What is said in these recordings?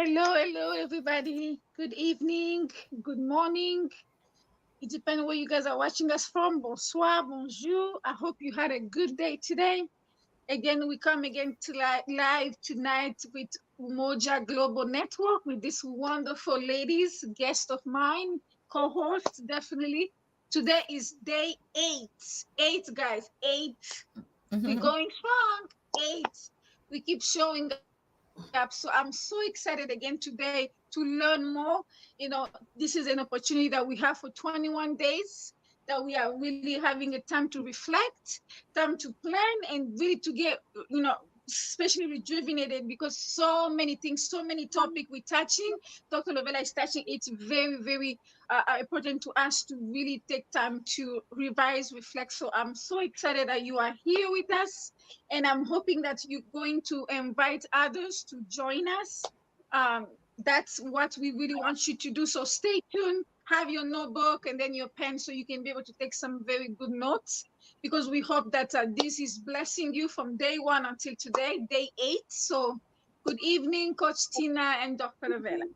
Hello, everybody. Good evening, good morning. It depends where you guys are watching us from. Bonsoir, bonjour. I hope you had a good day today. Again, we come again to live tonight with Umoja Global Network with these wonderful ladies, guest of mine, co-host, definitely. Today is day 8. 8, guys. 8. We're going strong. 8. We keep showing up. So I'm so excited again today to learn more. This is an opportunity that we have for 21 days that we are really having a time to reflect, time to plan, and really to get, especially rejuvenated because so many things, so many topics we're touching. Dr. Lovella is touching. It's very, very important to us to really take time to revise, reflect. So I'm so excited that you are here with us, and I'm hoping that you're going to invite others to join us. Um, that's what we really want you to do. So stay tuned, have your notebook and then your pen so you can be able to take some very good notes because we hope that this is blessing you from day 1 until today, day 8. So good evening, Coach Tina and Dr. Lavella.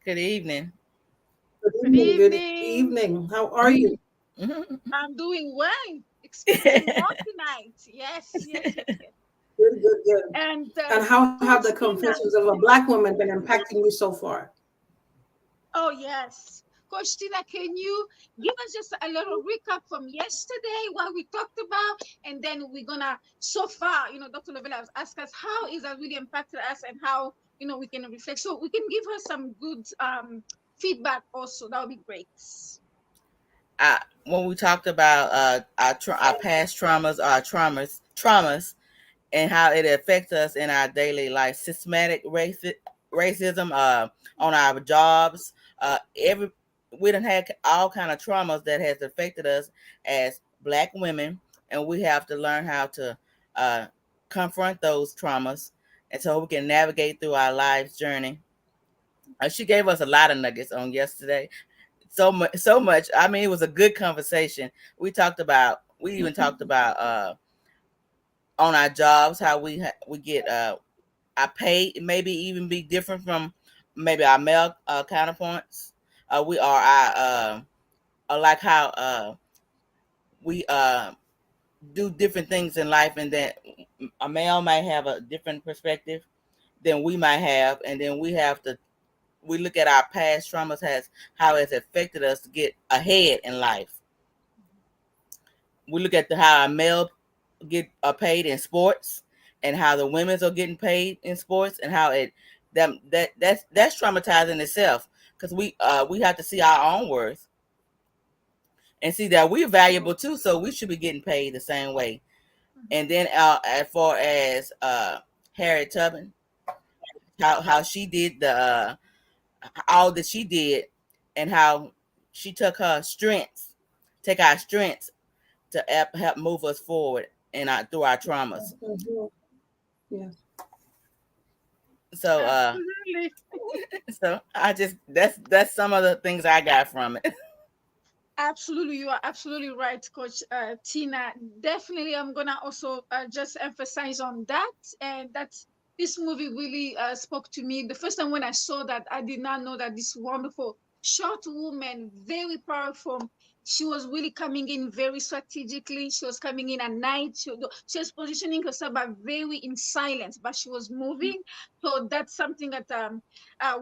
Good evening. Good Good evening. Good evening. evening. How are you? I'm doing well. Expecting more tonight. Yes. Good, good, good. And And how have the Coach Tina. confessions of a Black woman been impacting you so far? Oh, yes. Coach Tina, can you give us just a little recap from yesterday, what we talked about? And then we're going to, so far, Dr. Lovella has asked us how is that really impacted us and how, we can reflect. So we can give her some good feedback also. That would be great. When we talked about our past traumas, and how it affects us in our daily life, systematic racism on our jobs, every we done had all kind of traumas that has affected us as Black women, and we have to learn how to uh, confront those traumas, and so we can navigate through our life's journey. She gave us a lot of nuggets on yesterday, so much. I mean, it was a good conversation. We even talked about on our jobs how we get our pay maybe even be different from maybe our male counterparts. We are like how we do different things in life, and that a male might have a different perspective than we might have, and then we look at our past traumas as how it's affected us to get ahead in life. We look at how our male get paid in sports, and how the women's are getting paid in sports, and how that's traumatizing itself, because we have to see our own worth and see that we're valuable too, so we should be getting paid the same way. And then as far as Harriet Tubman, how she did the all that she did, and how she took her strengths, take our strengths to help move us forward in through our traumas. Mhm. Yes. So Absolutely. so I just that's some of the things I got from it. Absolutely, you are absolutely right, Coach Tina. Definitely, I'm gonna also just emphasize on that, and that's this movie really spoke to me. The first time when I saw that, I did not know that this wonderful short woman, very powerful. She was really coming in very strategically. She was coming in at night. She was positioning herself, but very in silence. But she was moving. So that's something that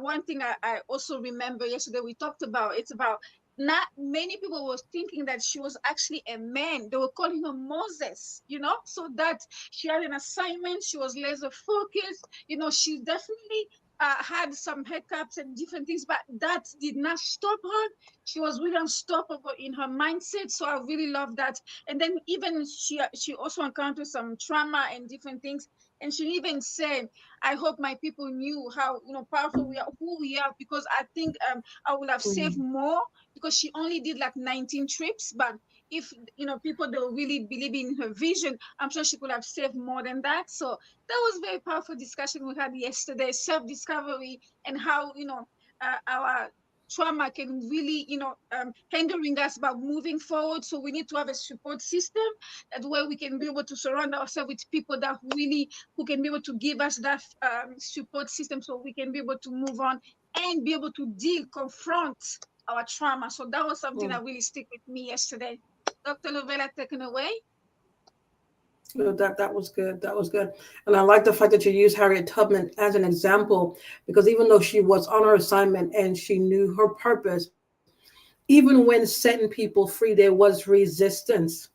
one thing I also remember yesterday we talked about. It's about not many people was thinking that she was actually a man. They were calling her Moses, so that she had an assignment. She was laser focused. She definitely had some hiccups and different things, but that did not stop her. She was really unstoppable in her mindset. So I really love that. And then even she also encountered some trauma and different things. And she even said, I hope my people knew how powerful we are, who we are, because I think I would have saved Mhm. more because she only did like 19 trips. But if people they were really believing in her vision, I'm sure she could have saved more than that. So that was very powerful discussion we had yesterday, self-discovery and how our trauma can really, hindering us about moving forward. So we need to have a support system that way we can be able to surround ourselves with people that really who can be able to give us that support system, so we can be able to move on and be able to confront our trauma. So that was something that really stick with me yesterday. Dr. Lovella, taken away. That was good. That was good. And I like the fact that you use Harriet Tubman as an example, because even though she was on her assignment and she knew her purpose, even when setting people free, there was resistance.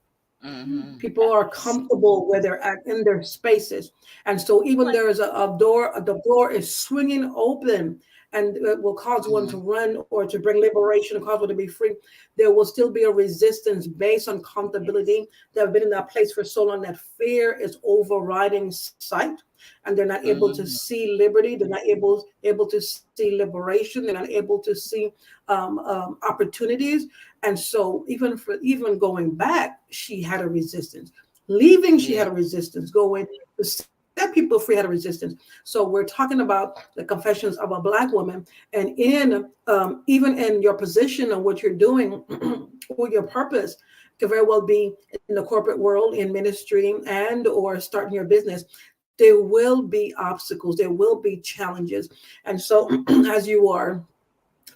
Mm-hmm. People are comfortable where they're at in their spaces, and so even Right. there is a door, the door is swinging open, and it will cause one to Mm-hmm. run or to bring liberation, cause one to be free. There will still be a resistance based on Yes. comfortability. They've been in that place for so long that fear is overriding sight, and they're not able to Mm-hmm. see liberty. They're not able to see liberation. They're not able to see opportunities. And so even going back, she had a resistance. Leaving, she Yeah. had a resistance. Going to set people free had a resistance. So we're talking about the confessions of a Black woman, and in even in your position and what you're doing or your purpose could very well be in the corporate world, in ministry, and or starting your business. There will be obstacles. There will be challenges, and so as you are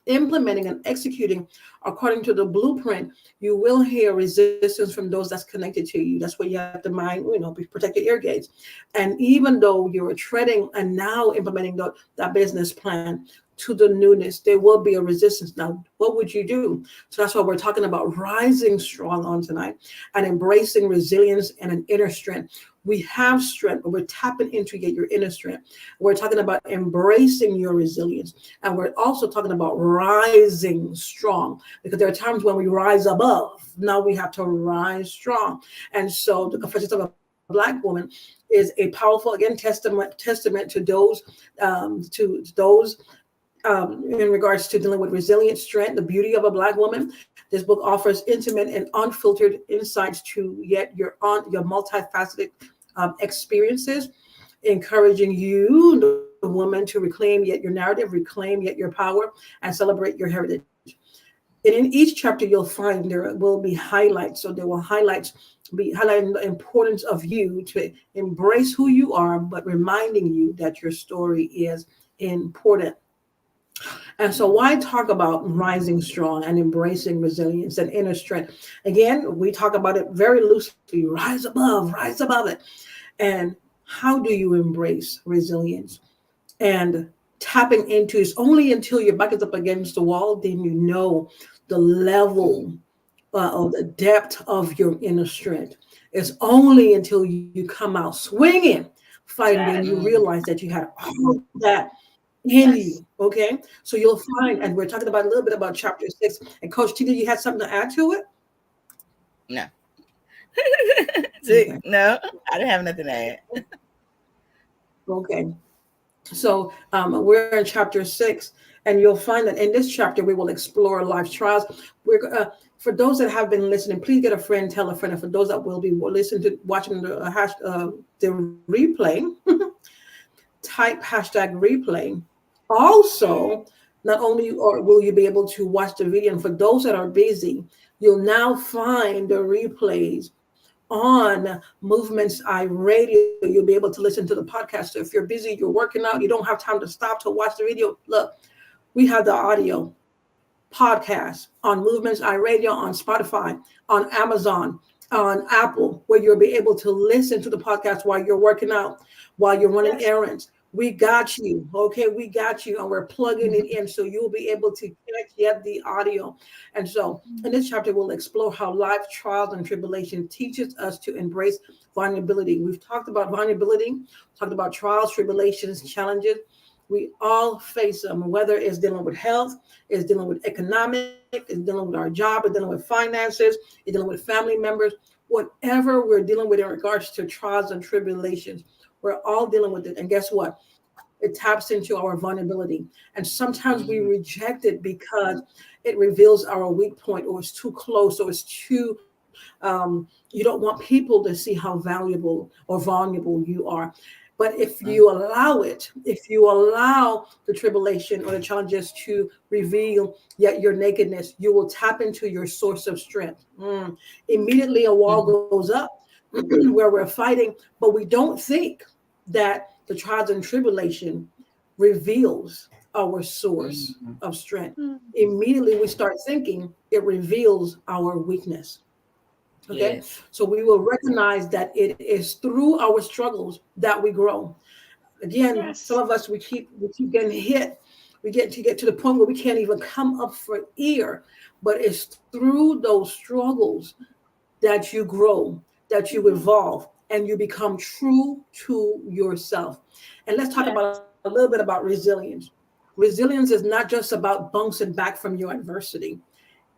implementing and executing according to the blueprint, you will hear resistance from those that's connected to you. That's why you have to mind, protect your ear gates. And even though you're treading and now implementing that business plan to the newness, there will be a resistance. Now, what would you do? So that's why we're talking about rising strong on tonight and embracing resilience and an inner strength. We have strength, but we're tapping into your inner strength. We're talking about embracing your resilience. And we're also talking about rising strong, because there are times when we rise above. Now we have to rise strong. And so the Confessions of a Black Woman is a powerful, again, testament to those in regards to dealing with resilience, strength, the beauty of a Black woman. This book offers intimate and unfiltered insights to yet your multifaceted experiences, encouraging you, the woman, to reclaim yet your narrative, reclaim yet your power, and celebrate your heritage. And in each chapter, you'll find there will be highlights. So there will be highlighting the importance of you to embrace who you are, but reminding you that your story is important. And so, Mm-hmm. why talk about rising strong and embracing resilience and inner strength? Again, we talk about it very loosely, rise above it. And how do you embrace resilience? And tapping into is only until your back is up against the wall, then you know the level or the depth of your inner strength. It's only until you come out swinging, fighting, then you Yes. Mm-hmm. realize that you had all that in you. Yes. Okay. So you'll find, Mm-hmm. and we're talking about a little bit about chapter 6. And Coach Tina, you had something to add to it? No. See, Okay. no, I didn't have nothing to add. Okay. So we're in chapter 6, and you'll find that in this chapter we will explore life's trials. We're for those that have been listening, please get a friend, tell a friend, and for those that will be listening to watching the replay, type #replay. Also, not only or will you be able to watch the video, and for those that are busy, you'll now find the replays on Movements I Radio. You'll be able to listen to the podcast. So if you're busy, you're working out, you don't have time to stop to watch the video, look, we have the audio podcast on Movements I Radio, on Spotify, on Amazon, on Apple, where you'll be able to listen to the podcast while you're working out, while you're running Yes. errands. We got you. Okay, we got you, and we're plugging it in so you'll be able to get the audio. And so in this chapter, we'll explore how life trials and tribulation teaches us to embrace vulnerability. We've talked about vulnerability, talked about trials, tribulations, challenges. We all face them, whether it's dealing with health, it's dealing with economic, it's dealing with our job, it's dealing with finances, it's dealing with family members, whatever we're dealing with in regards to trials and tribulations, we're all dealing with it. And guess what? It taps into our vulnerability. And sometimes we Mm-hmm. reject it because it reveals our weak point, or it's too close, or it's too, you don't want people to see how valuable or vulnerable you are. But if you allow it, if you allow the tribulation or the challenges to reveal yet your nakedness, you will tap into your source of strength. Immediately a wall Mhm. goes up where we're fighting, but we don't think that the trials and tribulation reveals our source Mhm. of strength. Mm. Immediately we start thinking it reveals our weakness. Okay, Yes. so we will recognize that it is through our struggles that we grow. Again, some Yes. of us we keep getting hit. We get to the point where we can't even come up for air. But it's through those struggles that you grow, that you Mhm. evolve, and you become true to yourself. And let's talk Yes. about a little bit about resilience. Resilience is not just about bouncing back from your adversity.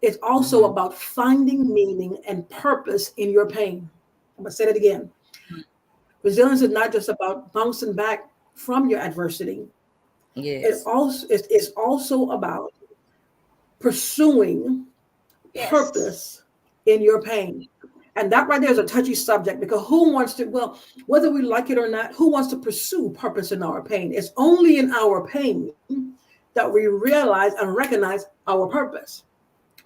It's also Mhm. about finding meaning and purpose in your pain. I'm going to say that again. Resilience is not just about bouncing back from your adversity. Yes. It's also about pursuing Yes. purpose in your pain. And that right there is a touchy subject because who wants to, well, whether we like it or not, who wants to pursue purpose in our pain? It's only in our pain that we realize and recognize our purpose.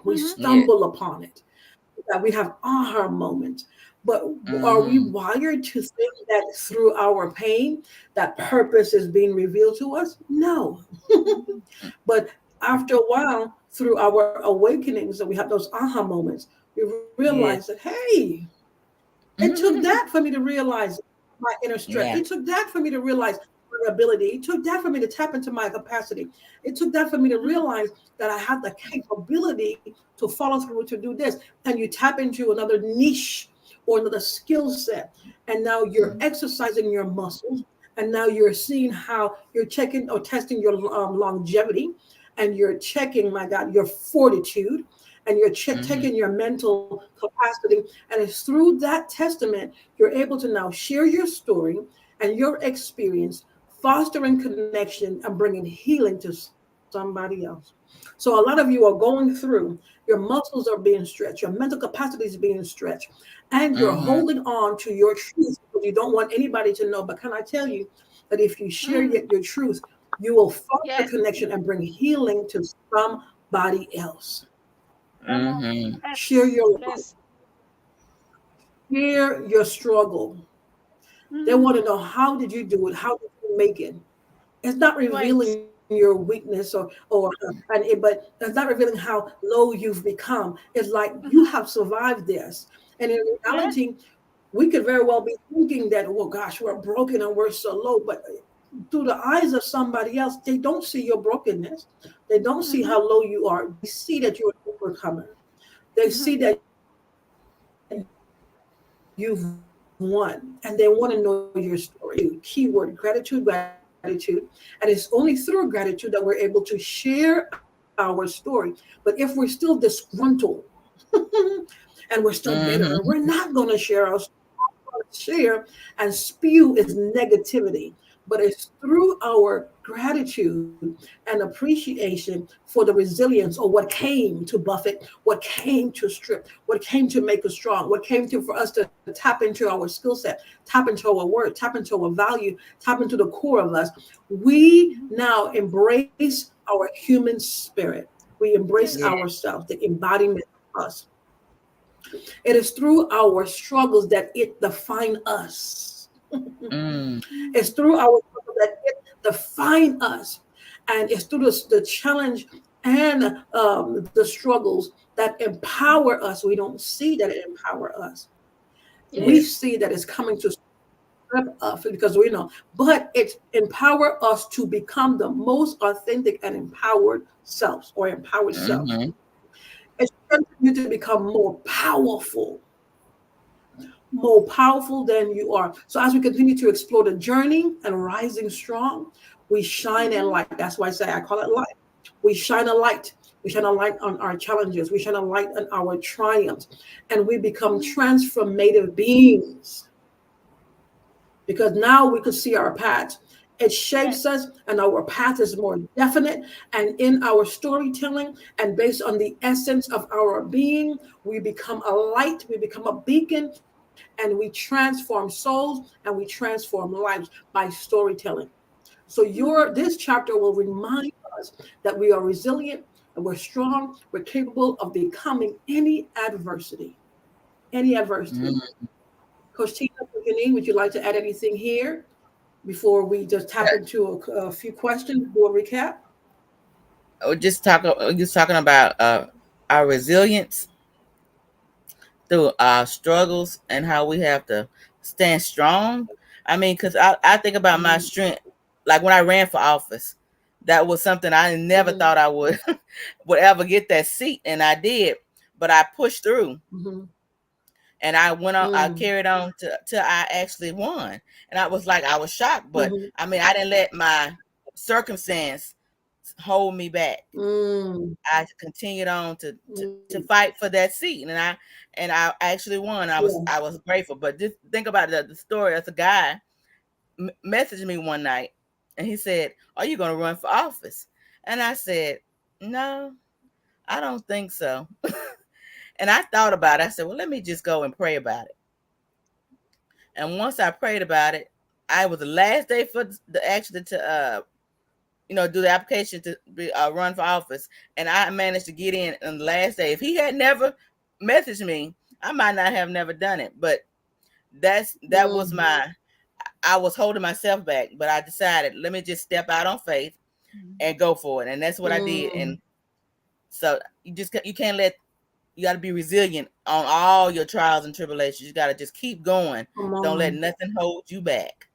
We Mhm. Yes. stumble upon it, that we have aha moments. But are we Mhm. wired to think that through our pain, that purpose is being revealed to us? No. But after a while, through our awakenings, and we have those aha moments, we realize that, Yes. hey, it took that for me to realize my inner strength. It Yeah. took that for me to realize my ability. It took that for me to tap into my capacity. It took that for me to Mhm. realize that I have the capability to follow through to do this. And you tap into another niche or another skill set. And now you're Mhm. exercising your muscles. And now you're seeing how you're checking or testing your longevity. And you're checking, my God, your fortitude. And you're Mhm. checking your mental capacity. And it's through that testament you're able to now share your story and your experience, fostering connection and bringing healing to somebody else. So a lot of you are going through, your muscles are being stretched, your mental capacity is being stretched, and you're Mhm. holding on to your truth because you don't want anybody to know. But can I tell you that if you share Mm. your truth, you will foster Yes. connection and bring healing to somebody else. Come on. Mhm. Share Yes. your light, Yes. share your struggle. They Mm. want to know, how did you do it? How did you make it? It's not Right. revealing your weakness but it's not revealing how low you've become. It's like you Mhm. have survived this. And in Yes. reality, we could very well be thinking that, oh gosh, we're broken and we're so low. But through the eyes of somebody else, they don't see your brokenness. They don't see Mhm. how low you are. They see that you're an overcomer. They Mhm. see that you've won, and they want to know your story. Keyword: gratitude, gratitude. And it's only through gratitude that we're able to share our story. But if we're still disgruntled and we're still bitter, we're not going to share our story. All we're going to share Mhm. and spew is negativity. But it's through our gratitude and appreciation for the resilience or what came to buffet, what came to strip, what came to make us strong, what came to for us to tap into our skill set, tap into our word, tap into our value, tap into the core of us. We now embrace our human spirit. We embrace ourselves, the Yes. Yeah. embodiment of us. It is through our struggles that it defines us. Mm. It's Mm. through our struggle that it defines us. And it's through the challenge and the struggles that empower us. We don't see that it empower us. We Yes. Yes. see that it's coming to strip us because we know, but it empower us to become the most authentic and empowered selves or empowered self. Mhm. It strengthens you to become more powerful than you are. So as we continue to explore the journey and rising strong, we shine in Mhm. light. That's why I say I call it light. We shine a light. We shine a light on our challenges. We shine a light on our triumphs. And we become Mhm. transformative beings because now we could see our path. It shapes Yes. us, and our path is more definite. And in our storytelling, and based on the essence of our being, we become a light, we become a beacon, and we and we transform souls and we transform lives by storytelling. So this chapter will remind us that we are resilient and we're strong. We're capable of becoming any adversity. Any adversity. Mm-hmm. Coach Tina, Jeanine, would you like to add anything here before we just tap into a few questions? Do a recap. Just talking about our resilience through our struggles and how we have to stand strong. I mean, because I think about my Mm-hmm. strength, like when I ran for office, that was something I never Mm-hmm. thought I would would ever get that seat, and I did. But I pushed through, Mm-hmm. and I went on. I Mm-hmm. carried on till I actually won, and I was like, I was shocked, but Mm-hmm. I mean, I didn't let my circumstance hold me back. Mm-hmm. I continued on to fight for that seat, and I actually won. Yeah. I was grateful. But just think about the story. As a guy messaged me one night, and he said, "Are you going to run for office?" And I said, "No, I don't think so." And I thought about it. I said, "Well, let me just go and pray about it." And once I prayed about it, I was the last day for the actually to do the application to run for office, and I managed to get in on the last day. If he had never messaged me, I might not have never done it. But that was Mm-hmm. my. I was holding myself back, but I decided let me just step out on faith and go for it, and that's what I did. Mm-hmm. And so you can't let you got to be resilient on all your trials and tribulations. You got to just keep going. Come Don't let on. nothing hold you back.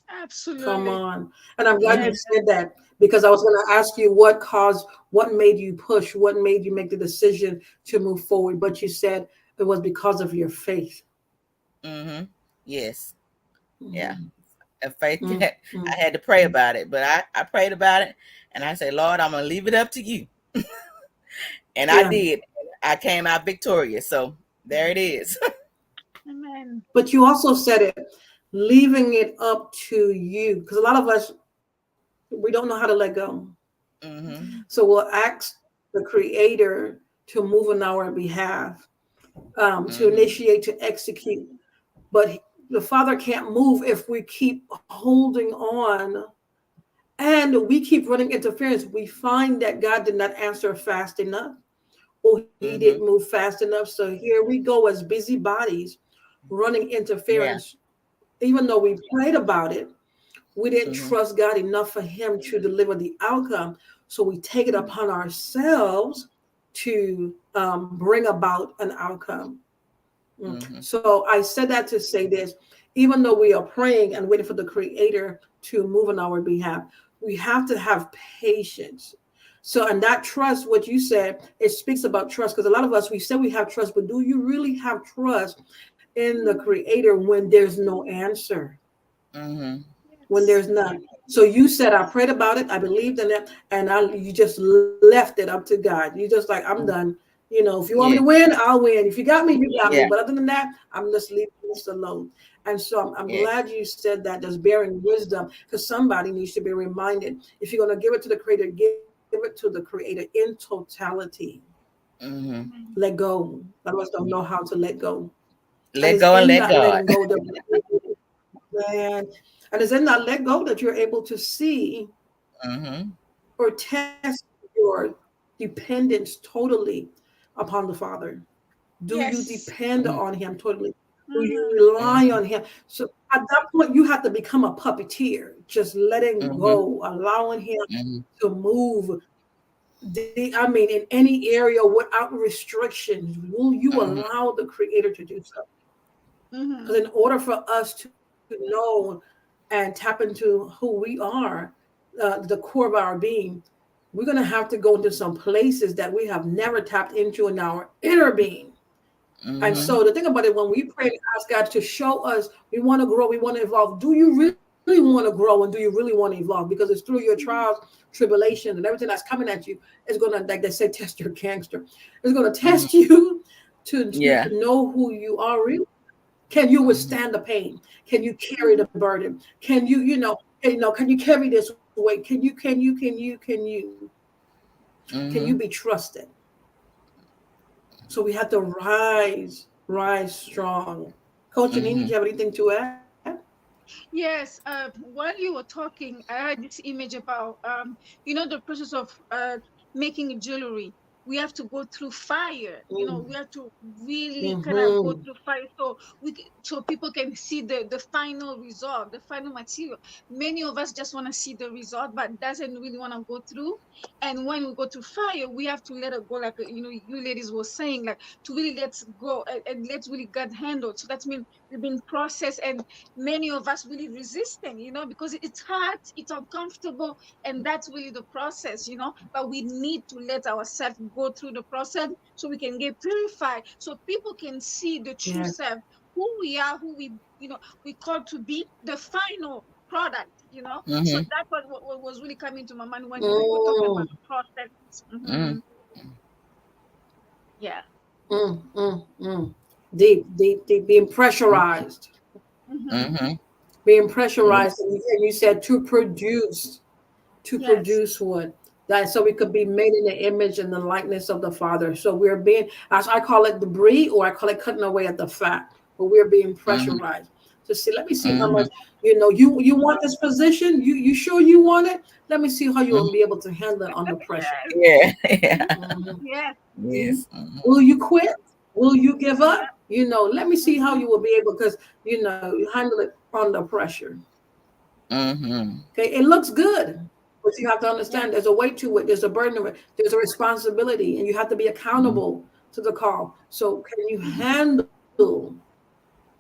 Come Absolutely. on. And I'm glad you Yes. said that because I was going to ask you what made you push, what made you make the decision to move forward. But you said it was because of your faith. Mm-hmm. Yes. Yeah. Mm-hmm. And faith, Mm-hmm. I had to pray about it, but I prayed about it, and I said, Lord, I'm gonna leave it up to you, and I Yeah. did. I came out victorious. So there it is. Amen. But you also said it, leaving it up to you. Because a lot of us, we don't know how to let go. Mm-hmm. So we'll ask the Creator to move on our behalf, to Mm-hmm. initiate, to execute. But the Father can't move if we keep holding on and we keep running interference. We find that God did not answer fast enough, or He Mm-hmm. didn't move fast enough. So here we go as busybodies running Yeah. interference. Even though we prayed about it, we didn't Mm-hmm. trust God enough for Him to deliver the outcome. So we take it upon ourselves to bring about an outcome. Mm-hmm. So I said that to say this: even though we are praying and waiting for the Creator to move on our behalf, we have to have patience. So, and that trust, what you said, it speaks about trust, because a lot of us, we say we have trust, but do you really have trust in the Creator when there's no answer? Mm-hmm. When Yes. there's none. So you said, I prayed about it, I believed in it, and you just left it up to God. You just like, I'm done. If you want me Yeah. to win, I'll win. If you got me, you got me. Yeah. But other than that, I'm just leaving this alone. And so I'm Yeah. glad you said that, just bearing wisdom, because somebody needs to be reminded. If you're going to give it to the Creator, give it to the Creator in totality. Mm-hmm. Amen. Let go. A lot of us don't know how to let go. And Let it's go and in let that God. letting go that man, and it's in that let go that you're able to see Mm-hmm. or test your dependence totally upon the Father. Do you Yes. depend on Him totally? Do you Mm-hmm. rely Mm-hmm. on Him? So at that point, you have to become a puppeteer, just letting Mm-hmm. go, allowing Him Mm-hmm. to move. I mean, in any area without restrictions, will you Mm-hmm. allow the Creator to do so? Mm-hmm. Because in order for us to know and tap into who we are, the core of our being, we're going to have to go into some places that we have never tapped into in our inner being. And Mm-hmm. so the thing about it, when we pray and ask God to show us, we want to grow, we want to evolve. Do you really want to grow and do you really want to evolve? Because it's through your trials, tribulation, and everything that's coming at you, it's going to, like they say, test your gangster. It's going to Mm-hmm. test you to Yeah. know who you are really. Can you Mm-hmm. withstand the pain? Can you carry the burden? Can can you carry this weight? Can you Mm-hmm. be trusted? So we have to rise. Rise strong. Coach Jeanine, did Mm-hmm. you have anything to add? Yes, while you were talking, I had this image about, the process of making jewelry. We have to go through fire. We have to really kind of go Mm-hmm. through fire so so people can see the final result, the final material. Many of us just want to see the result, but doesn't really want to go through. And when we go through fire, we have to let it go, like you ladies were saying, like to really let go and let really God handle. So that means we've been processed, and many of us really resisting, because it's hard, it's uncomfortable, and that's really the process, but we need to let ourselves go through the process so we can get purified, so people can see the true Yes. self, who we are, who we called to be, the final product, so Mm-hmm. that's what was really coming to my mind when we were talking Mm, about the process. Mm-hmm. Yeah. mm. Deep, deep, deep. Being pressurized. Hmm. Mm-hmm. Being pressurized. Yes. And you said to Yes. produce what? That so we could be made in the image and the likeness of the Father. So we're being, as I call it, debris, or I call it cutting away at the fat. But we're being Mm-hmm. pressurized to see. Let me see how Mm-hmm. much you want this position. You sure you want it? Let me see how you will Mm-hmm. be able to handle it under pressure. Yes. Yeah. Yeah. Mhm. Yes. Mhm. Yes. Mm-hmm. Will you quit? Will you give Yeah. up? Let me see how Hmm. you will be able, because you handle it under pressure. Mm-hmm. Okay, it looks good, but you have to Yeah. understand there's a weight to it, there's a burden to it, there's a responsibility, and you have to be accountable to the call. So, can you handle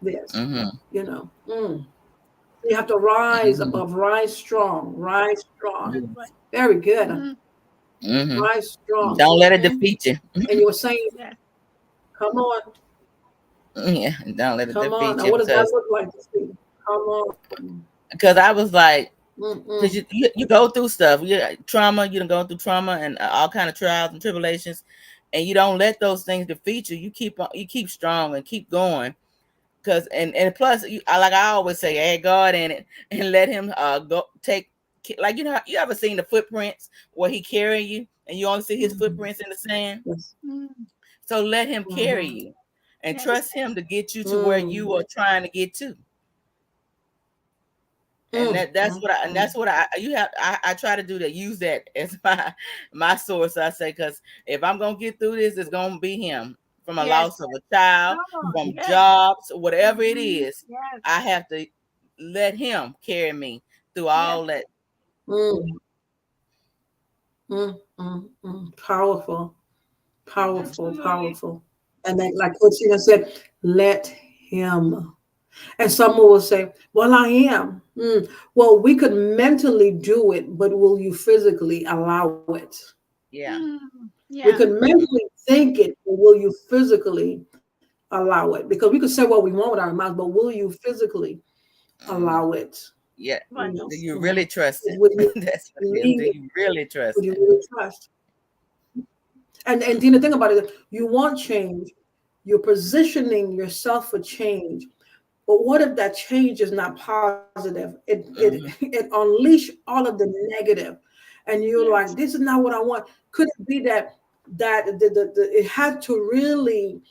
this? Mm-hmm. Mm. You have to rise Mm-hmm. above, rise strong, rise strong. That's right. Yes. Very good. Hmm. Mm-hmm. Rise strong. Don't let it Okay. defeat you. And you were saying, Yeah. come on, Yeah. Don't let it come on. defeat Now, you what does that because look like to see? Come on. I was like, because Mm-mm. you go through stuff, trauma, you don't go through trauma and all kind of trials and tribulations, and you don't let those things defeat you. You keep strong and keep going. Because and plus, I always say, add God in it and let Him go take, like you ever seen the footprints where He carry you and you only see His Mhm. footprints in the sand. Yes. Mm. So let Him carry Mm-hmm. you and Yes. trust Him to get you to where Mm. you are trying to get to. And Mm. that's Mm. Mm. what I try to do, to use that as my source. I say, because if I'm gonna get through this, it's gonna be Him. From a loss Yes. of a child, Come on. from Yes. jobs, whatever it Hmm. is, Yes. I have to let Him carry me through Yes. all that. Mm. Mm. Mm. Mm. Powerful, powerful, Absolutely. powerful. And then, like Coach Tina said, let him. And someone will say, well, I am. Well, we could mentally do it, but will you physically allow it? Yeah. Mm. We Yeah. could mentally think it, but will you physically allow it? Because we could say what we want with our mouths, but will you physically Mm, allow it? yeah. Right. Do you Mhm. really trust Him? Would you That's what it is. believe Do it? you really Would trust you Him? really trust? And Tina, think about it. You want change. You're positioning yourself for change. But what if that change is not positive? Hmm. It unleash all of the negative, and you're like, Yes. this is not what I want. Could it be that it had to really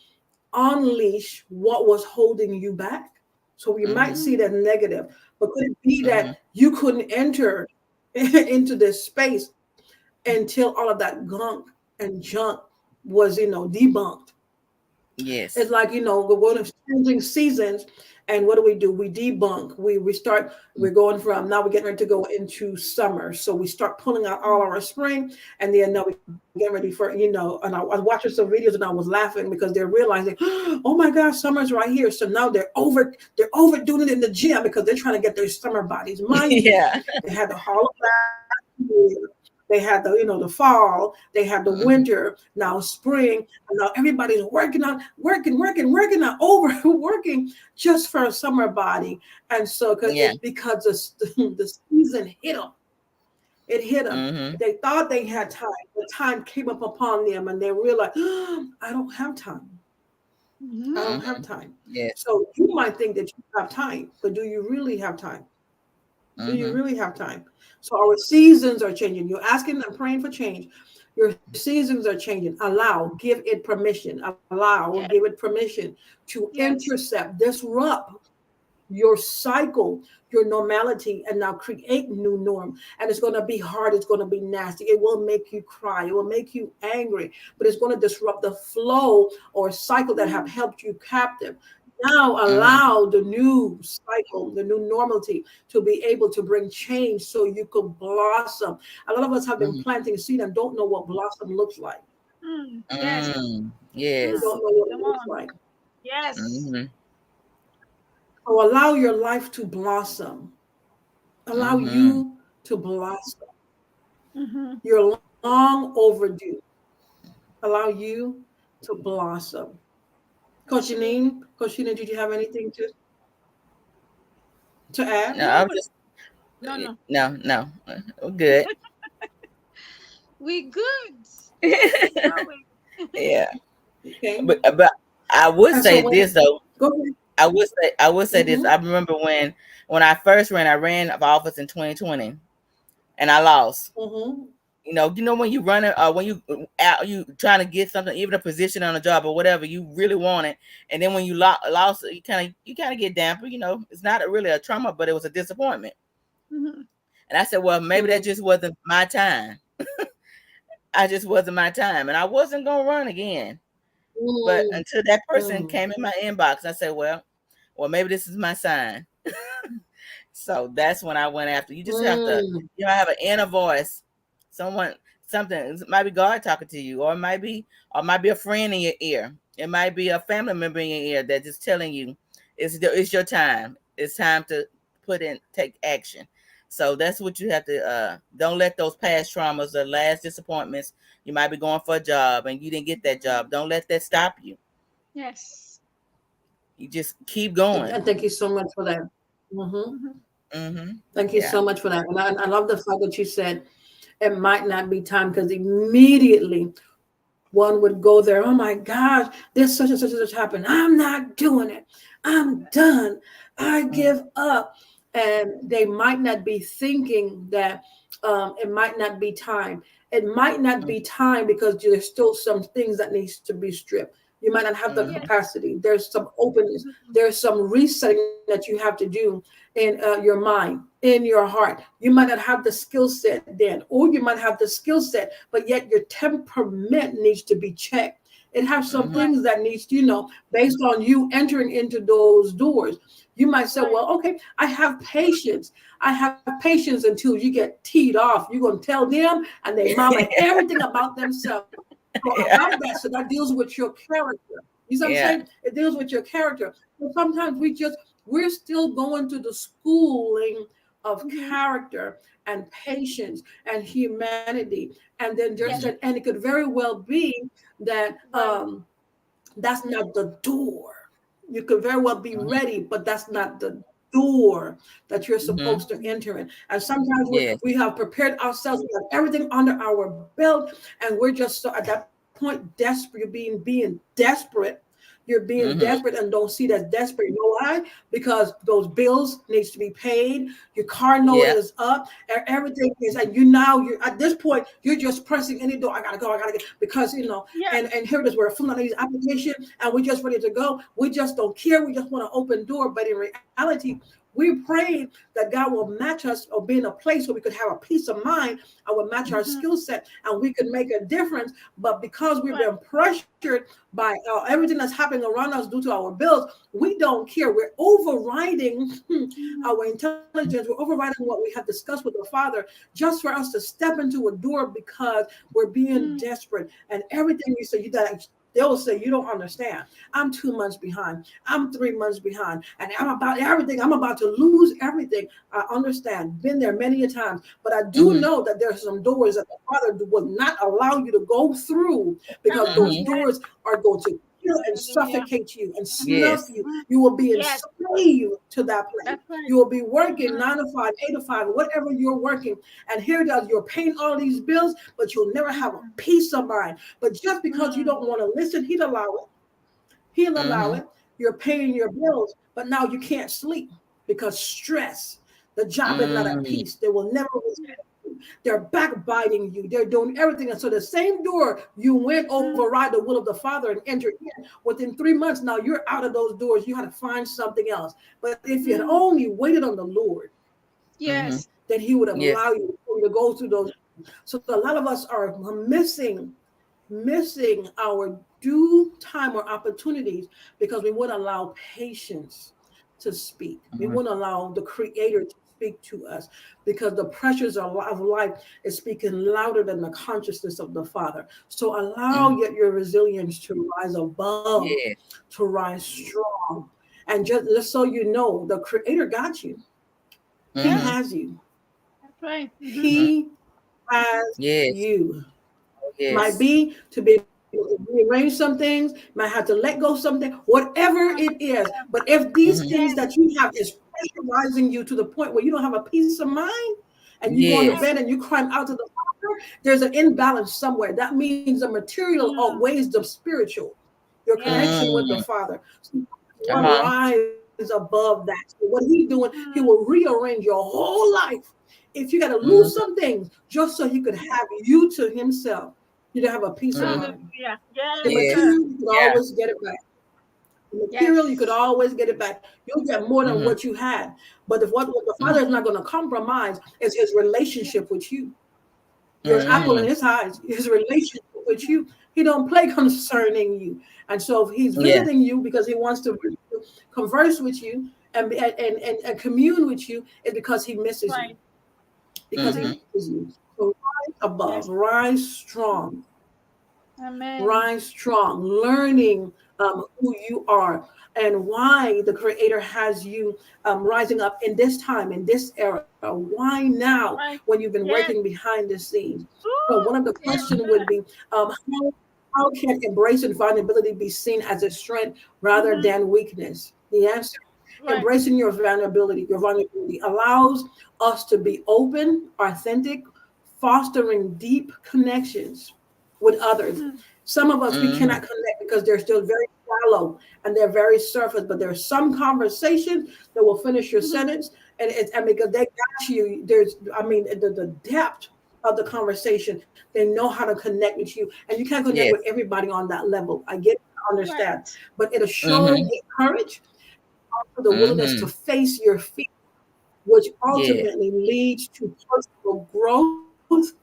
unleash what was holding you back? So we might Hmm. see Mm. that negative, but could it be Hmm. that you couldn't enter into this space until all of that gunk and junk was, debunked? It's Yes. like, we're going to changing seasons. And what do? We debunk. We start, we're going from, now we're getting ready to go into summer. So we start pulling out all our spring. And then now we're getting ready for, and I was watching some videos and I was laughing because they're realizing, oh my gosh, summer's right here. So now they're overdoing it in the gym because they're trying to get their summer bodies. Mind you, Yeah. they had the Hall of they had the fall, they had the Hmm. winter, now spring, and now everybody's working out, working out, overworking just for a summer body. And so Yeah. it's because the season hit them. It hit them. Hmm. They thought they had time. The time came up upon them, and they realized, I don't have time. I Hmm. don't Hmm. have time. Yes. So you might think that you have time, but do you really have time? Do you Hmm. really have time? So our seasons are changing. You're asking and praying for change. Your seasons are changing. Allow, give it permission. Allow, Yes. give it permission to Yes. intercept, disrupt your cycle, your normality, and now create new norm. And it's going to be hard. It's going to be nasty. It will make you cry. It will make you angry, but it's going to disrupt the flow or cycle that have helped you captive. Now Mhm. allow the new cycle, the new normality to be able to bring change so you can blossom. A lot of us have been Mhm. planting seed and don't know what blossom looks like. Yes. Mm. We Mm. Yes. don't know what it Come looks on. like. Yes. Mhm. So allow your life to blossom. Allow Mhm. you to blossom. Mm-hmm. You're long overdue. Allow you to blossom. Absolutely. Coach Jeanine, did you have anything to add? No, No, I'm but just no, no. no, no. We're good. We good. We going. Yeah. Okay. But I would And so say when this though. go ahead. I would say this. I Mm-hmm. remember when I first ran, I ran for office in 2020, and I lost. Mm-hmm. When you run it, when you trying to get something, even a position on a job or whatever, you really want it, and then when you lost it, you kind of get damper. It's not really a trauma, but it was a disappointment. Mm-hmm. And I said, well, maybe that just wasn't my time. I just wasn't my time, and I wasn't gonna run again. But Mm-hmm. until that person came in my inbox, I said, well, maybe this is my sign. So that's when I went after. You just have to, Mm-hmm. have an inner voice, someone, something. It might be God talking to you, or it might be a friend in your ear. It might be a family member in your ear that just telling you, it's your time. It's time to take action. So that's what you have to. Don't let those past traumas or last disappointments. You might be going for a job and you didn't get that job. Don't let that stop you. Yes. You just keep going. And thank you so much for that. Mm-hmm. Mm-hmm. Thank you Yeah. so much for that. And I love the fact that you said it might not be time because immediately one would go there. Oh my gosh, this such happened. I'm not doing it. I'm done. I give up. And they might not be thinking that it might not be time. It might not be time because there's still some things that needs to be stripped. You might not have the Mm-hmm. Yes. capacity. There's some openness. Mm-hmm. There's some resetting that you have to do in your mind, in your heart. You might not have the skill set then, or you might have the skill set, but yet your temperament needs to be checked. It has some Mm-hmm. Right. things that needs, based on you entering into those doors. You might say, Right. well, okay, I have patience. I have patience until you get teed off. You're going to tell them and their mama everything about themselves. So Yeah. about that, so that deals with your character. You see what I'm Yeah. saying? It deals with your character. So sometimes we're still going to the schooling of Mm-hmm. character and patience and humanity. And then Yes. and it could very well be that Right. that's not the door. You could very well be Mm-hmm. ready, but that's not the door that you're Mm-hmm. supposed to enter in. And sometimes Yes. we have prepared ourselves, we have everything under our belt, and we're just so at that point desperate. You're being desperate. You're being Mm-hmm. desperate and don't see that desperate. You know why? Because those bills needs to be paid. Your car note Yeah. is up. Everything is, and you're at this point. You're just pressing any door. I gotta go. I gotta get because Yes. and here it is. We're filling out these application and we're just ready to go. We just don't care. We just want to open door. But in reality, we prayed that God will match us or be in a place where we could have a peace of mind and will match our Mm-hmm. skill set and we could make a difference. But because we've Right. been pressured by everything that's happening around us due to our bills, we don't care. We're overriding Mm-hmm. our intelligence. We're overriding what we have discussed with the Father just for us to step into a door because we're being Mm-hmm. desperate. And everything you say, they will say, you don't understand. I'm 2 months behind. I'm 3 months behind. And I'm about everything. I'm about to lose everything. I understand. Been there many a times. But I do Mm-hmm. know that there are some doors that the Father will not allow you to go through because Come on. those Mm-hmm. Yes. doors are going to kill and Hallelujah. suffocate you and Mm-hmm. snuff Yes. you. Mm-hmm. You will be Yes. enslaved to that place. That's right. You will be working Mm-hmm. 9 to 5, 8 to 5, whatever you're working. And here it is, you're paying all these bills, but you'll never have a Mm-hmm. peace of mind. But just because you Mm-hmm. don't want to listen, he'll allow it. He'll allow Mm-hmm. it. You're paying your bills, but now you can't sleep because stress. The job is not at Mm-hmm. peace. They will never Yes. respect you. you. They're backbiting you. They're doing everything. And so the same door you went override the will of the Father and entered in. Within 3 months, now you're out of those doors. You had to find something else. But if you had only waited on the Lord, Yes. then He would have Yes. allowed you to go through those. So a lot of us are missing our due time or opportunities because we wouldn't allow patience to speak. We wouldn't allow the Creator to speak to us because the pressures of life is speaking louder than the consciousness of the Father. So allow your resilience to rise above, Yes. to rise strong. And just so you know, the Creator got you. He has you. That's right. He has Yes. you. Might Yes. be to be able to rearrange some things, might have to let go something, whatever it is. But if these things that you have is pressurizing you to the point where you don't have a peace of mind, and you go on the Yes. bed and you climb out to the Father, there's an imbalance somewhere. That means the material outweighs the spiritual, your connection with the Father. So you Come want to on. rise above that. So what He's doing, He will rearrange your whole life. If you got to lose some things just so He could have you to Himself, you to have a peace of mind. Hallelujah. The Yes, Yes. sir. material, you could Yeah. always get it back. The material, you could Yes. always get it back. You'll get more than what you had. But if what the Father is not going to compromise is His relationship with you. Your apple in His eyes, His relationship with you. He don't play concerning you. And so if He's Yeah. visiting you because He wants to converse with you and commune with you, it's because He misses you. Right. Because He misses you. So rise above, rise strong. Amen. Rise strong, learning who you are and why the Creator has you rising up in this time, in this era. Why now Right. when you've been Yes. working behind the scenes? So Woo. one of the Yes, questions sir. would be, how can embracing vulnerability be seen as a strength rather than weakness? The answer, Right. embracing your vulnerability allows us to be open, authentic, fostering deep connections with others. Some of us we cannot connect because they're still very shallow and they're very surface. But there's some conversations that will finish your sentence, and because they got you, the depth of the conversation, they know how to connect with you, and you can't connect Yes. with everybody on that level. I get, I understand, Right. but it'll show the courage, also the willingness to Mm-hmm. face your fear, which Yes. ultimately leads to personal growth.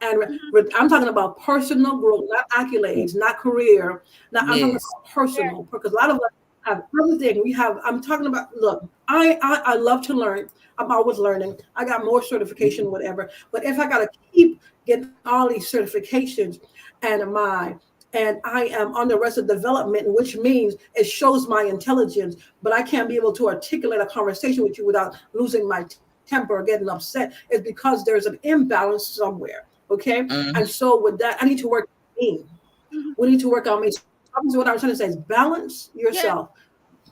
And I'm talking about personal growth, not accolades, not career. Not I'm talking Yes. about Yes. personal, because a lot of us have everything. We have. I'm talking about. Look, I love to learn. I'm always learning. I got more certification, whatever. But if I got to keep getting all these certifications, and I am on the rest of development, which means it shows my intelligence, but I can't be able to articulate a conversation with you without losing my temper or getting upset. It's because there's an imbalance somewhere. Okay. And so with that, I need to work on me. We need to work on me. So what I'm trying to say is balance Yes. yourself.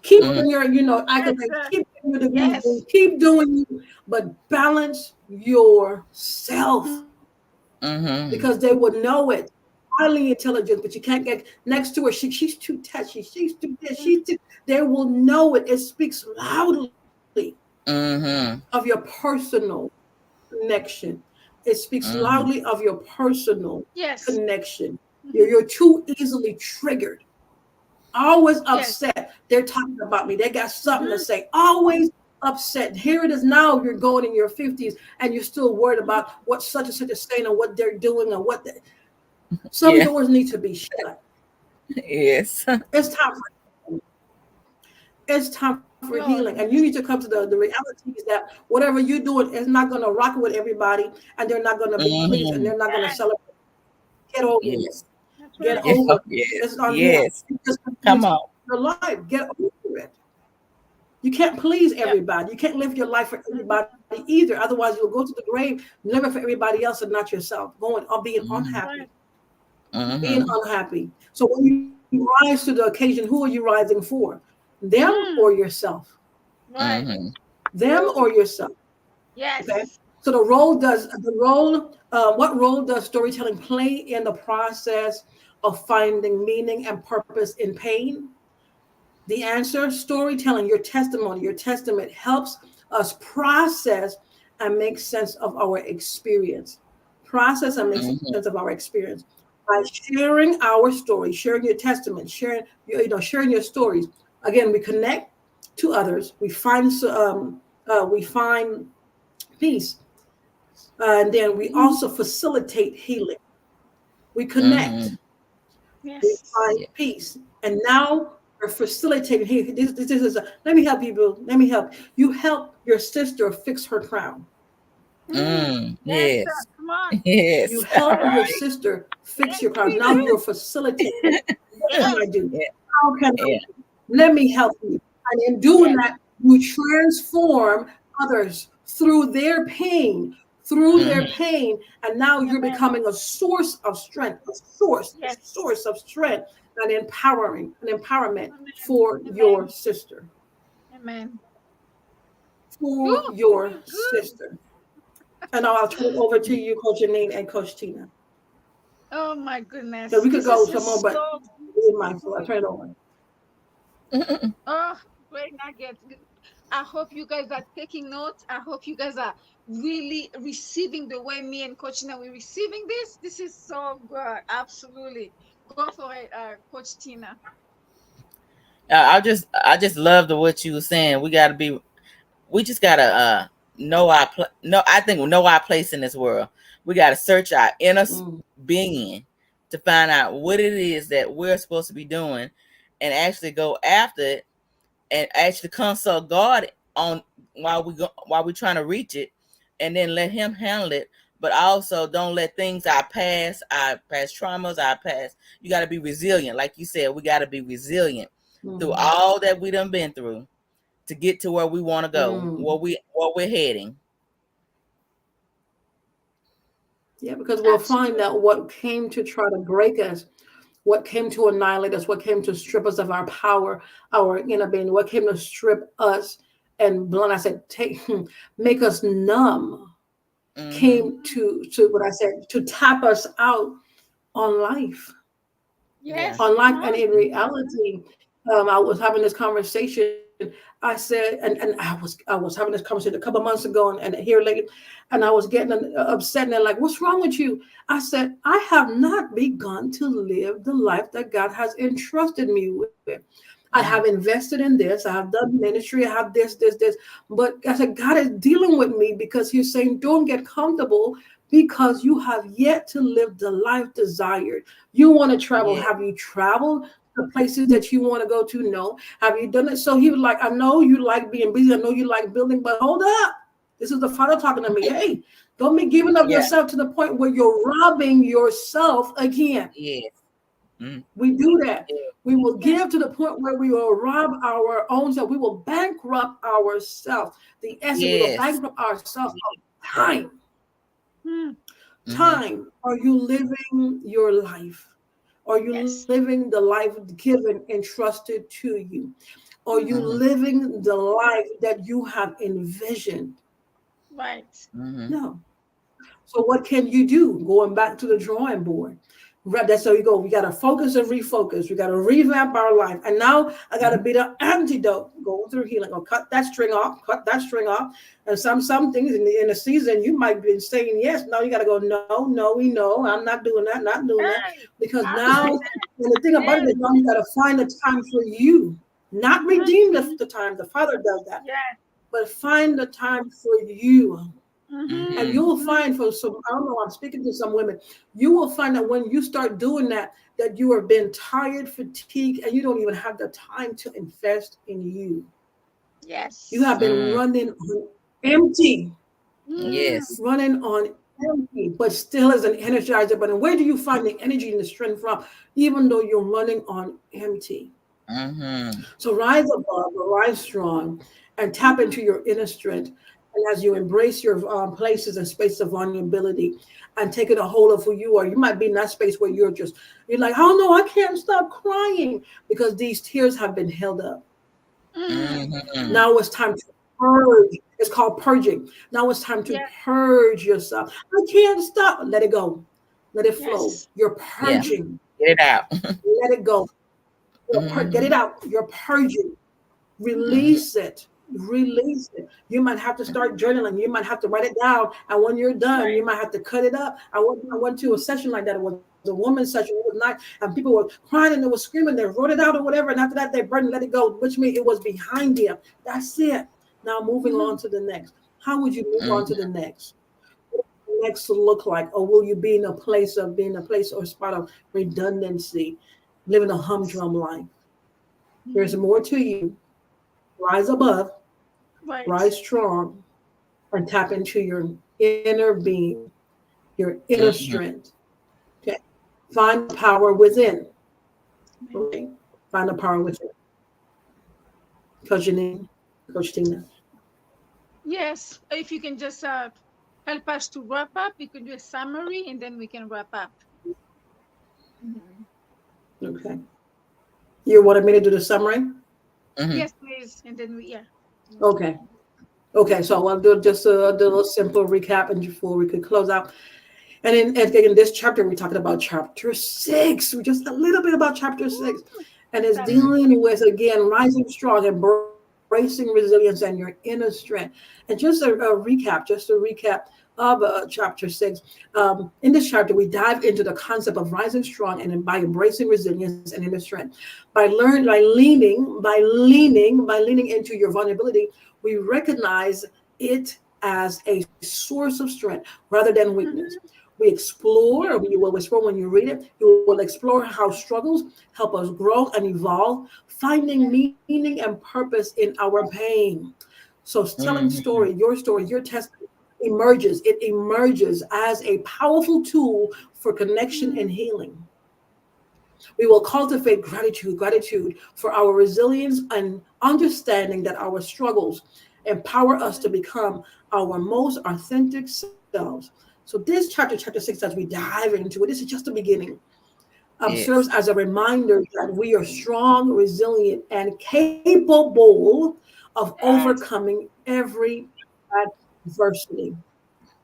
Keep Mm-hmm. doing your, Yes, accolades, sir. keep doing your degrees, Yes. keep doing you, but balance yourself Mm-hmm. because they would know it. Highly intelligent, but you can't get next to her. She's too touchy. She's too this. She's too. They will know it. It speaks loudly of Mm-hmm. your personal connection. It speaks loudly Mm-hmm. of your personal Yes. connection. You're too easily triggered. Always Yes. upset. They're talking about me. They got something to say. Always upset. Here it is now. You're going in your 50s and you're still worried about what such and such is saying and what they're doing and what some Yeah. doors need to be shut. Yes. It's time for healing. And you need Lord. to come to the reality is that whatever you're doing is not going to rock with everybody and they're not going to be pleased and they're Mm-hmm. not going to Yes. celebrate. Get over it. Yes. That's Get right. Yeah. over Oh, it. yes. It's on him. Yes. You just Come continue to on. live your life. Get over it. You can't please Yep. everybody. You can't live your life for everybody either. Otherwise, you'll go to the grave living for everybody else and not yourself, going or being Mm-hmm. unhappy. Right. Being Mm-hmm. unhappy. So when you rise to the occasion, who are you rising for? Them or yourself? Right. Mm-hmm. Them or yourself? Okay. Yes. So what role does storytelling play in the process of finding meaning and purpose in pain? The answer, storytelling, your testimony, your testament helps us process and make sense of our experience. Process and make sense of our experience by sharing our story, sharing your testament, sharing your stories. Again, we connect to others. We find peace, and then we also facilitate healing. We connect. We Yes. find peace, and now we're facilitating. Hey, this is. Let me help you, boo. Let me help you. Help your sister fix her crown. Yes, sir. Yes. Come on. You Yes. All help your right. sister fix Yes, your crown. we Now do. you're facilitating. What can I Yes. do? Yeah. How can I? Yeah. Let me help you. And in doing Yes. that, you transform others through their pain, through Mm-hmm. their pain. And now you're Amen. becoming a source of strength, a Yes. source of strength, an empowerment Amen. for your Amen. sister, Amen. for Ooh, your good, good. sister. And now I'll turn it over to you, Coach Jeanine and Coach Tina. Oh my So goodness. we could This is go some more, just but so be mindful. I good. turn it over. Oh, great nuggets. I hope you guys are taking notes. I hope you guys are really receiving the way me and Coach Tina we're receiving this. This is so good. Absolutely. Go for it, Coach Tina. I just love the what you were saying. We just gotta know our no. I think we know our place in this world. We gotta search our inner Mm, being to find out what it is that we're supposed to be doing, and actually go after it, and actually consult God on while we're trying to reach it, and then let Him handle it. But also don't let things our past traumas, our past. You got to be resilient, like you said. We got to be resilient through mm, all that we done been through to get to where we want to go, mm. where we're heading. Yeah, because we'll find Absolutely. that what came to try to break us, what came to annihilate us, what came to strip us of our power, our inner being, what came to strip us and blunt, I said, take, make us numb, Mm-hmm. came to what I said, to tap us out on life. Yeah. Yes, On come life. And on. in reality, I was having this conversation. I said, and I was having this conversation a couple of months ago, and here lately, and I was getting upset, and they're like, "What's wrong with you?" I said, "I have not begun to live the life that God has entrusted me with. I have Mm-hmm. invested in this. I have done ministry. I have this. But I said, God is dealing with me because He's saying, don't get comfortable because you have yet to live the life desired. You want to travel. Yeah. Have you traveled the places that you want to go to? No. Have you done it? So he was like, I know you like being busy. I know you like building, but hold up. This is the Father talking to me. Hey, don't be giving up Yeah. yourself to the point where you're robbing yourself again. Yes. Mm-hmm. We do that. Yeah. We will Yes. give to the point where we will rob our own self. We will bankrupt ourselves. The essence, we will Yes. bankrupt ourselves of time. Hmm. Mm-hmm. Time. Are you living your life? Are you Yes. living the life given, entrusted to you? Are you Hmm. Mm-hmm. living the life that you have envisioned? Right. Mm-hmm. No. So what can you do? Going back to the drawing board. Right, that's how you go. We got to focus and refocus. We got to revamp our life. And now I got to Mm-hmm. be the antidote. Go through healing. Or cut that string off. Cut that string off. And some things in the season you might be saying yes. Now you got to go. No, no, we know. I'm not doing that. Not doing that. Hey, Because I now, like and the thing that. about it Yes. is now you got to find the time for you. Not redeem Mm-hmm. the time. The Father does that. Yes. But find the time for you. And Mm-hmm. you will Mm-hmm. find for some, I don't know, I'm speaking to some women, you will find that when you start doing that, that you are being tired, fatigued, and you don't even have the time to invest in you. You have Yes. been Mm-hmm. running on empty, Mm. Yes. running on empty, but still as an energizer. But where do you find the energy and the strength from, even though you're running on empty? Mm-hmm. So rise above, rise strong, and tap Mm-hmm. into your inner strength. And as you embrace your places and space of vulnerability and taking a hold of who you are, you might be in that space where you're like, oh no, I can't stop crying because these tears have been held up. Mm. Mm-hmm. Mm. Now it's time to purge. It's called purging. Now it's time to Yes. purge yourself. I can't stop. Let it go. Let it flow. Yes. You're Yeah. purging. Get it out. Let it go. Get Mm-hmm. it out. You're purging. Mm-hmm. Mm-hmm. Release it. Release it. You might have to start journaling. You might have to write it down. And when you're done, you Right. might have to cut it up. I went to a session like that. It was a woman's session. It was not, and people were crying and they were screaming. They wrote it out or whatever. And after that, they burned and let it go, which means it was behind them. That's it. Now moving on to the next. How would you move on to the next? What does the next look like? Or will you be in a place of being a place or spot of redundancy, living a humdrum life? There's more to you. Rise above, Right. rise strong, and tap into your inner being, your inner strength. Okay. Find the power within. Okay. Find the power within. Coach Jeanine, Coach Tina. Yes. If you can just help us to wrap up, you can do a summary and then we can wrap up. Mhm. Okay. You wanted me to do the summary? Yes, please. And then we, yeah. Okay. Okay. So I'll do just do a little simple recap and before we could close out. And in this chapter, we're talking about chapter 6. We just a little bit about chapter 6. Woo! And it's That's dealing with, again, rising strong, embracing resilience and your inner strength. And just a recap of chapter 6. In this chapter, we dive into the concept of rising strong and by embracing resilience and inner strength. By leaning into your vulnerability, we recognize it as a source of strength rather than weakness. mhm. We explore, Yeah. or you will explore when you read it, you will explore how struggles help us grow and evolve, finding Yeah. meaning and purpose in our pain. So telling story, your testimony it emerges as a powerful tool for connection and Mhm. healing. We will cultivate gratitude for our resilience and understanding that our struggles empower us to become our most authentic selves. So this chapter 6, as we dive into it, this is just the beginning, serves Yes. as a reminder that we are strong, resilient, and capable of Yes. overcoming every adversity.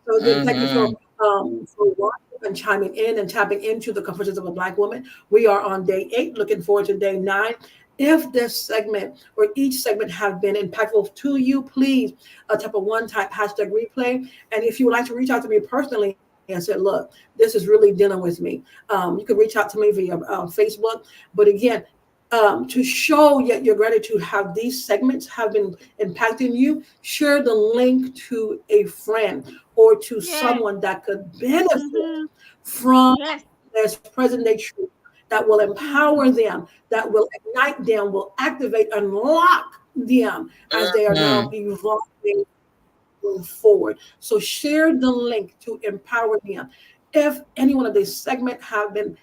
So again, thank you Mm-hmm. for watching and chiming in and tapping into the Confessions of a Black Woman. We are on day 8, looking forward to day 9. If this segment or each segment have been impactful to you, please type a one type hashtag replay. And if you would like to reach out to me personally and say, look, this is really dealing with me, you can reach out to me via Facebook. But again, to show yet your gratitude how these segments have been impacting you, share the link to a friend or to Yes. someone that could benefit Mhm. from Yes. this present day truth that will empower Mhm. them, that will ignite them, will activate, unlock them as they are now Mm-hmm. evolving move forward. So share the link to empower them. If any one of these segments have been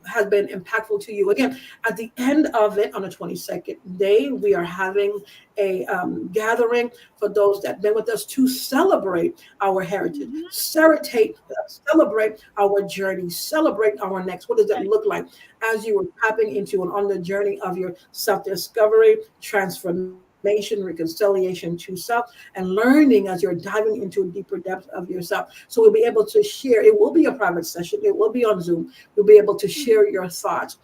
has been impactful to you, again, at the end of it on the 22nd day, we are having a gathering for those that have been with us to celebrate our heritage, Mhm. celebrate our journey, celebrate our next. What does that Yes. look like as you were tapping into and on the journey of your self-discovery, transformation, reconciliation to self, and learning as you're diving into a deeper depth of yourself. So we'll be able to share. It will be a private session. It will be on Zoom. You'll be able to share Mhm. your thoughts.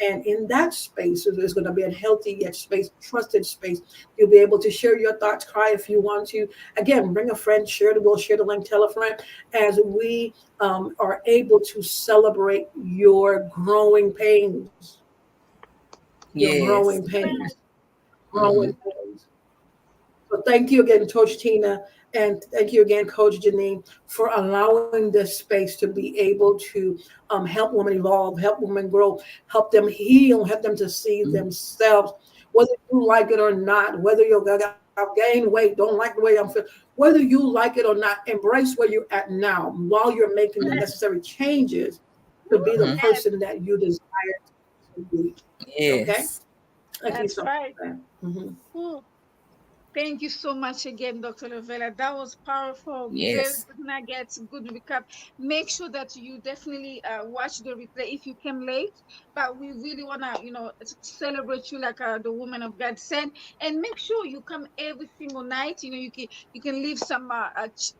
And in that space, there's going to be a healthy yet space, trusted space. You'll be able to share your thoughts, cry if you want to. Again, bring a friend, we'll share the link, tell a friend, as we are able to celebrate your growing pains, your growing Yes. pains, growing Mm-hmm. pains. So thank you again, Coach Tina, and thank you again, Coach Jeanine, for allowing this space to be able to help women evolve, help women grow, help them heal, help them to see themselves, whether you like it or not, whether you're I've gained weight, don't like the way I'm feeling, whether you like it or not, embrace where you're at now while you're making the Yes. necessary changes to be the Mm-hmm. Yes. person that you desire to be. Okay? Yes. Thank you That's so much right. for that. Mhm. Woo. Thank you so much again, Dr. Lovella. That was powerful. Very Yes. good nuggets, good recap. Make sure that you definitely watch the replay if you came late. But we really wanna, celebrate you like the woman of God said, and make sure you come every single night. You can leave some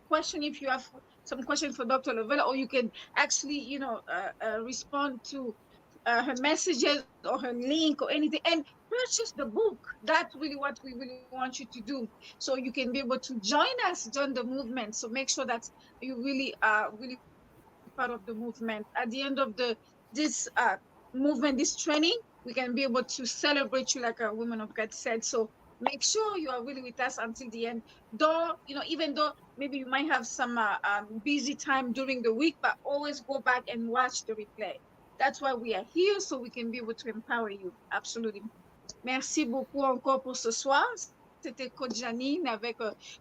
question if you have some question for Dr. Lovella, or you can actually respond to her messages or her link or anything, and purchase the book. That's really what we really want you to do, so you can be able to join us, join the movement. So make sure that you really are really part of the movement. At the end of this movement, this training, we can be able to celebrate you like a woman of God said. So make sure you are really with us until the end. Though, even though maybe you might have some busy time during the week, but always go back and watch the replay. That's why we are here, so we can be able to empower you. Absolutely. Merci beaucoup encore pour ce soir. C'était Coach Jeanine avec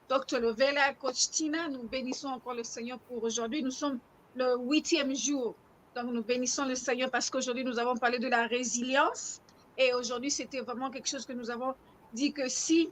Dr. Lovella, Coach Tina. Nous bénissons encore le Seigneur pour aujourd'hui. Nous sommes le 8e jour. Donc, nous bénissons le Seigneur parce qu'aujourd'hui, nous avons parlé de la résilience. Et aujourd'hui, c'était vraiment quelque chose que nous avons dit que si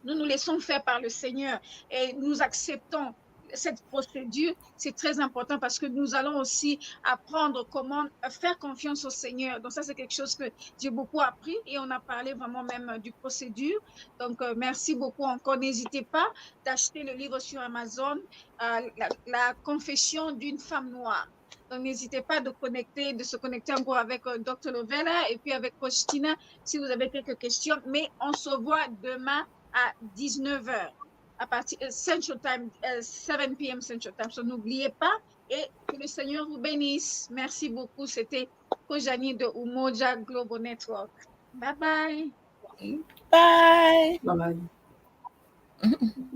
nous nous laissons faire par le Seigneur et nous acceptons cette procédure, c'est très important parce que nous allons aussi apprendre comment faire confiance au Seigneur. Donc ça, c'est quelque chose que j'ai beaucoup appris et on a parlé vraiment même du procédure. Donc, merci beaucoup encore. N'hésitez pas d'acheter le livre sur Amazon, la confession d'une femme noire. Donc, n'hésitez pas de se connecter encore avec Dr. Lovella et puis avec Coach Tina si vous avez quelques questions. Mais on se voit demain à 19h, à partir Central Time, 7 p.m. Central Time. So, n'oubliez pas et que le Seigneur vous bénisse. Merci beaucoup. C'était Coach Jeanine de Umojaglobalnetwork. Bye bye. Bye. Bye bye.